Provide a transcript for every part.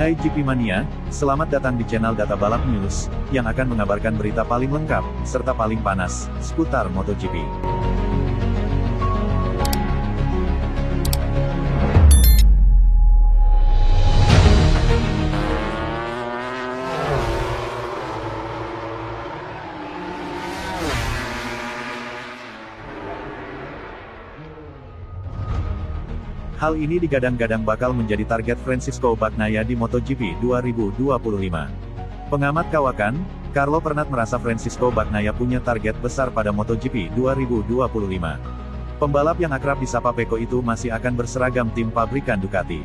Hai GP Mania, selamat datang di channel Data Balap News, yang akan mengabarkan berita paling lengkap, serta paling panas, seputar MotoGP. Hal ini digadang-gadang bakal menjadi target Francisco Bagnaia di MotoGP 2025. Pengamat kawakan, Carlo Pernat merasa Francisco Bagnaia punya target besar pada MotoGP 2025. Pembalap yang akrab disapa Pecco itu masih akan berseragam tim pabrikan Ducati.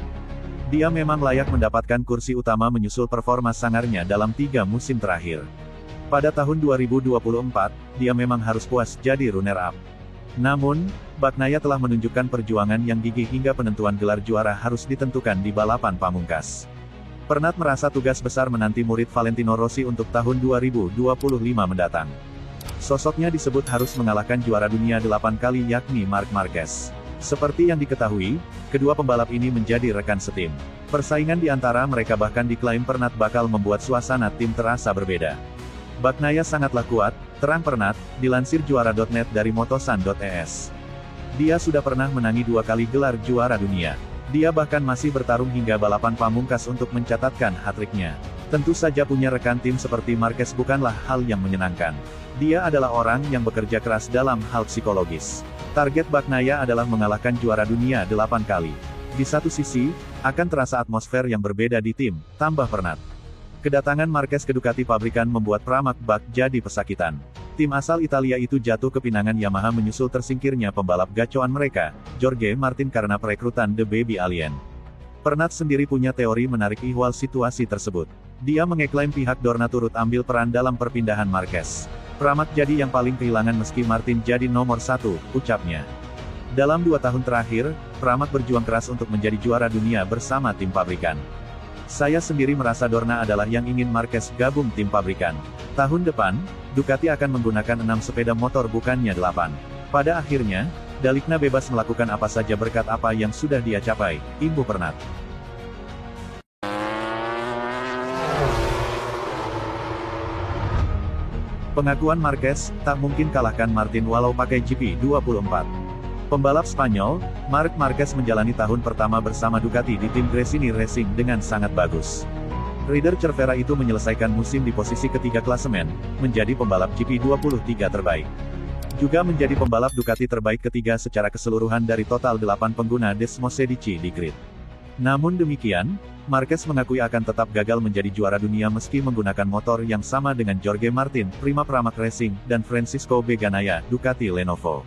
Dia memang layak mendapatkan kursi utama menyusul performa sangarnya dalam 3 musim terakhir. Pada tahun 2024, dia memang harus puas jadi runner-up. Namun, Bagnaia telah menunjukkan perjuangan yang gigih hingga penentuan gelar juara harus ditentukan di balapan pamungkas. Pernat merasa tugas besar menanti murid Valentino Rossi untuk tahun 2025 mendatang. Sosoknya disebut harus mengalahkan juara dunia 8 kali yakni Marc Marquez. Seperti yang diketahui, kedua pembalap ini menjadi rekan setim. Persaingan di antara mereka bahkan diklaim Pernat bakal membuat suasana tim terasa berbeda. Bagnaia sangatlah kuat, terang Pernat, dilansir juara.net dari motosan.es. Dia sudah pernah menangi 2 kali gelar juara dunia. Dia bahkan masih bertarung hingga balapan pamungkas untuk mencatatkan hat-tricknya. Tentu saja punya rekan tim seperti Marquez bukanlah hal yang menyenangkan. Dia adalah orang yang bekerja keras dalam hal psikologis. Target Bagnaia adalah mengalahkan juara dunia 8 kali. Di satu sisi, akan terasa atmosfer yang berbeda di tim, tambah Pernat. Kedatangan Marquez ke Ducati pabrikan membuat Pramac bak jadi pesakitan. Tim asal Italia itu jatuh ke pinangan Yamaha menyusul tersingkirnya pembalap gacoan mereka, Jorge Martin karena perekrutan The Baby Alien. Pernat sendiri punya teori menarik ihwal situasi tersebut. Dia mengeklaim pihak Dorna turut ambil peran dalam perpindahan Marquez. Pramac jadi yang paling kehilangan meski Martin jadi nomor 1, ucapnya. Dalam 2 tahun terakhir, Pramac berjuang keras untuk menjadi juara dunia bersama tim pabrikan. Saya sendiri merasa Dorna adalah yang ingin Marquez gabung tim pabrikan. Tahun depan, Ducati akan menggunakan 6 sepeda motor bukannya 8. Pada akhirnya, Dalikna bebas melakukan apa saja berkat apa yang sudah dia capai, imbu Pernat. Pengakuan Marquez, tak mungkin kalahkan Martin walau pakai GP24. Pembalap Spanyol, Marc Marquez menjalani tahun pertama bersama Ducati di tim Gresini Racing dengan sangat bagus. Rider Cervera itu menyelesaikan musim di posisi ketiga klasemen, menjadi pembalap GP23 terbaik. Juga menjadi pembalap Ducati terbaik ketiga secara keseluruhan dari total 8 pengguna Desmosedici di grid. Namun demikian, Marquez mengakui akan tetap gagal menjadi juara dunia meski menggunakan motor yang sama dengan Jorge Martin, Prima Pramac Racing, dan Francisco Bagnaia, Ducati Lenovo.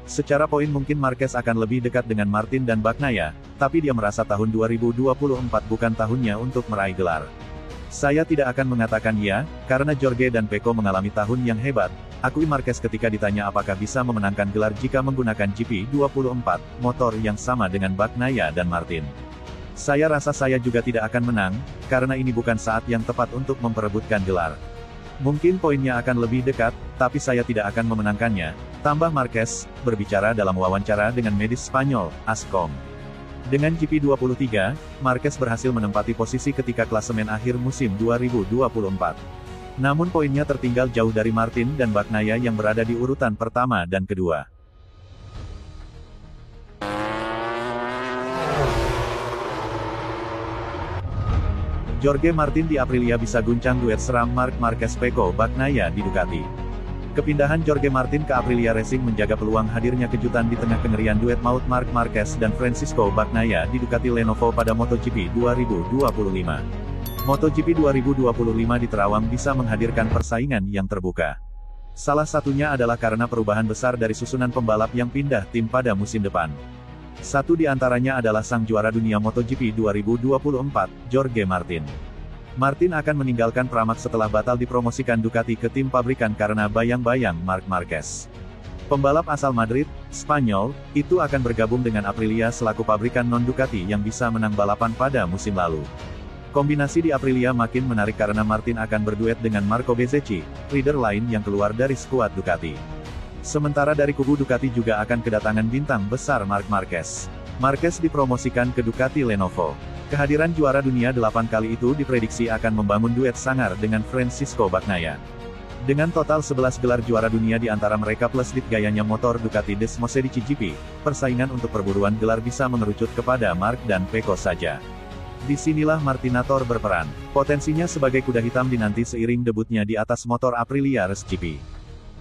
Secara poin mungkin Marquez akan lebih dekat dengan Martin dan Bagnaia, tapi dia merasa tahun 2024 bukan tahunnya untuk meraih gelar. Saya tidak akan mengatakan ya, karena Jorge dan Pecco mengalami tahun yang hebat, akui Marquez ketika ditanya apakah bisa memenangkan gelar jika menggunakan GP24, motor yang sama dengan Bagnaia dan Martin. Saya rasa saya juga tidak akan menang, karena ini bukan saat yang tepat untuk memperebutkan gelar. Mungkin poinnya akan lebih dekat, tapi saya tidak akan memenangkannya, tambah Marquez, berbicara dalam wawancara dengan medis Spanyol, AS.com. Dengan GP23, Marquez berhasil menempati posisi ketika klasemen akhir musim 2024. Namun poinnya tertinggal jauh dari Martin dan Bagnaia yang berada di urutan pertama dan kedua. Jorge Martin di Aprilia bisa guncang duet seram Marc Marquez Pecco Bagnaia di Ducati. Kepindahan Jorge Martin ke Aprilia Racing menjaga peluang hadirnya kejutan di tengah kengerian duet maut Marc Marquez dan Francisco Bagnaia di Ducati Lenovo pada MotoGP 2025. MotoGP 2025 di Terawang bisa menghadirkan persaingan yang terbuka. Salah satunya adalah karena perubahan besar dari susunan pembalap yang pindah tim pada musim depan. Satu di antaranya adalah sang juara dunia MotoGP 2024, Jorge Martin. Martin akan meninggalkan Pramac setelah batal dipromosikan Ducati ke tim pabrikan karena bayang-bayang Marc Marquez. Pembalap asal Madrid, Spanyol, itu akan bergabung dengan Aprilia selaku pabrikan non-Ducati yang bisa menang balapan pada musim lalu. Kombinasi di Aprilia makin menarik karena Martin akan berduet dengan Marco Bezzecchi, rider lain yang keluar dari skuad Ducati. Sementara dari kubu Ducati juga akan kedatangan bintang besar Marc Marquez. Marquez dipromosikan ke Ducati Lenovo. Kehadiran juara dunia 8 kali itu diprediksi akan membangun duet sangar dengan Francisco Bagnaia. Dengan total 11 gelar juara dunia di antara mereka plus lead gayanya motor Ducati Desmosedici GP, persaingan untuk perburuan gelar bisa mengerucut kepada Marc dan Pecco saja. Disinilah Martinator berperan. Potensinya sebagai kuda hitam dinanti seiring debutnya di atas motor Aprilia Race GP.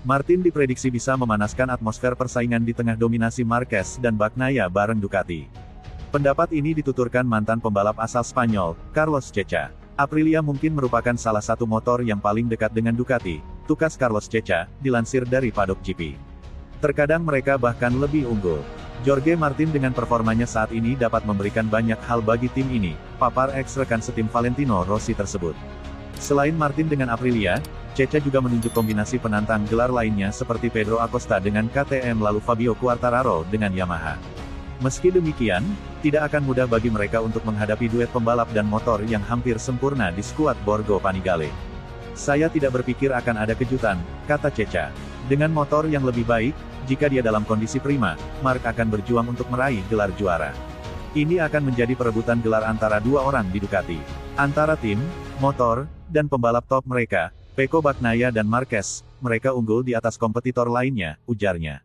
Martin diprediksi bisa memanaskan atmosfer persaingan di tengah dominasi Marquez dan Bagnaia bareng Ducati. Pendapat ini dituturkan mantan pembalap asal Spanyol, Carlos Ceca. Aprilia mungkin merupakan salah satu motor yang paling dekat dengan Ducati, tukas Carlos Ceca, dilansir dari Paddock GP. Terkadang mereka bahkan lebih unggul. Jorge Martin dengan performanya saat ini dapat memberikan banyak hal bagi tim ini, papar ex-rekan setim Valentino Rossi tersebut. Selain Martin dengan Aprilia, Ceca juga menunjuk kombinasi penantang gelar lainnya seperti Pedro Acosta dengan KTM lalu Fabio Quartararo dengan Yamaha. Meski demikian, tidak akan mudah bagi mereka untuk menghadapi duet pembalap dan motor yang hampir sempurna di skuad Borgo Panigale. Saya tidak berpikir akan ada kejutan, kata Ceca. Dengan motor yang lebih baik, jika dia dalam kondisi prima, Marc akan berjuang untuk meraih gelar juara. Ini akan menjadi perebutan gelar antara dua orang di Ducati. Antara tim, motor, dan pembalap top mereka, Pecco Bagnaia dan Marquez, mereka unggul di atas kompetitor lainnya, ujarnya.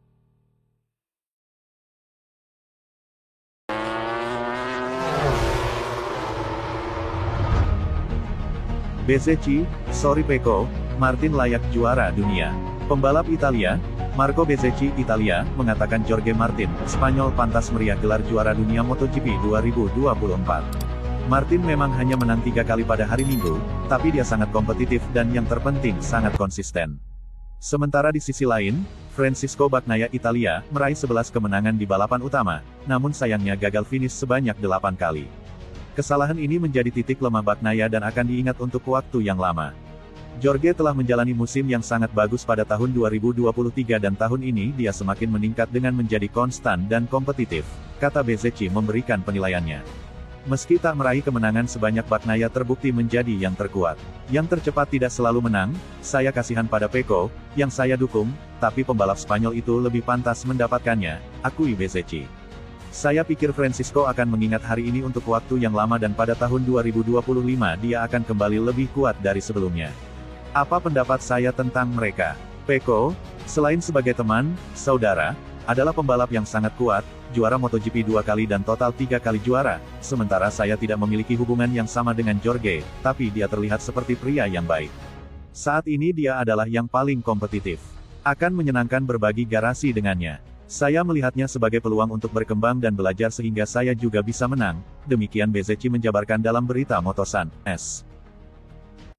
Bezzecchi, sorry Pecco, Martin layak juara dunia. Pembalap Italia, Marco Bezzecchi, Italia, mengatakan Jorge Martin, Spanyol pantas meriah gelar juara dunia MotoGP 2024. Martin memang hanya menang 3 kali pada hari Minggu, tapi dia sangat kompetitif dan yang terpenting sangat konsisten. Sementara di sisi lain, Francisco Bagnaia Italia, meraih 11 kemenangan di balapan utama, namun sayangnya gagal finish sebanyak 8 kali. Kesalahan ini menjadi titik lemah Bagnaia dan akan diingat untuk waktu yang lama. Jorge telah menjalani musim yang sangat bagus pada tahun 2023 dan tahun ini dia semakin meningkat dengan menjadi konstan dan kompetitif, kata Bezzecchi memberikan penilaiannya. Meski tak meraih kemenangan sebanyak Bagnaia terbukti menjadi yang terkuat. Yang tercepat tidak selalu menang, saya kasihan pada Pecco, yang saya dukung, tapi pembalap Spanyol itu lebih pantas mendapatkannya, akui Bezzecchi. Saya pikir Francisco akan mengingat hari ini untuk waktu yang lama dan pada tahun 2025 dia akan kembali lebih kuat dari sebelumnya. Apa pendapat saya tentang mereka? Pecco, selain sebagai teman, saudara, adalah pembalap yang sangat kuat, juara MotoGP 2 kali dan total 3 kali juara, sementara saya tidak memiliki hubungan yang sama dengan Jorge, tapi dia terlihat seperti pria yang baik. Saat ini dia adalah yang paling kompetitif. Akan menyenangkan berbagi garasi dengannya. Saya melihatnya sebagai peluang untuk berkembang dan belajar sehingga saya juga bisa menang, demikian Bezzecchi menjabarkan dalam berita Motosan, S.